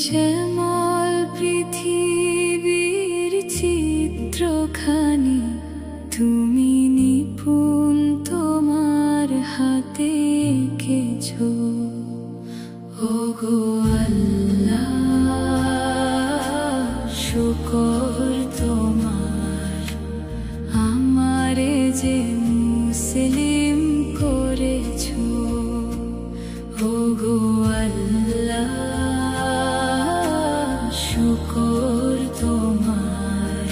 শ্যামল পৃথিবীর চিত্রখানি তুমি নিপুণ তোমার হাতে এঁকেছো। ওগো আল্লাহ, শুকর তোমার, আমারে যে মুসলিম করেছো। ওগো আল্লাহ, শুকর তোমার,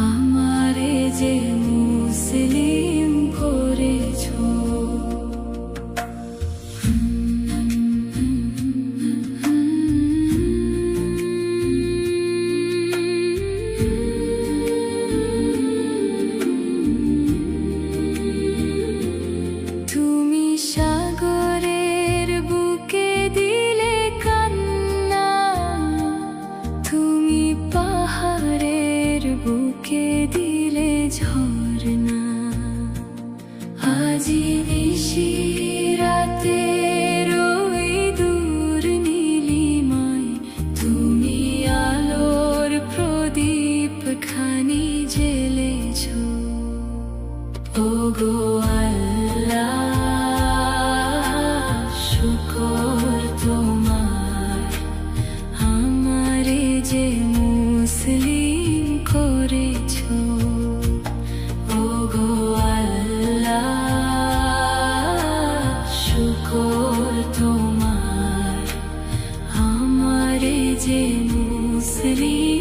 আমারে যে মুসলিম করেছো। তুমি সাগরের বুকে দিলে কান্না, তুমি পাহাড়ের বুকে দিলে ঝরনা। আজি নিশি রাতের ওই দূর নীলিমায় তুমি আলোর প্রদীপ খানি জ্বেলেছো। ওগো আল্লাহ, শুকর তোমার, আমারে যে মুসলিম করেছো। ওগো আল্লাহ, শুকর তোমার, আমারে যে মুসলিম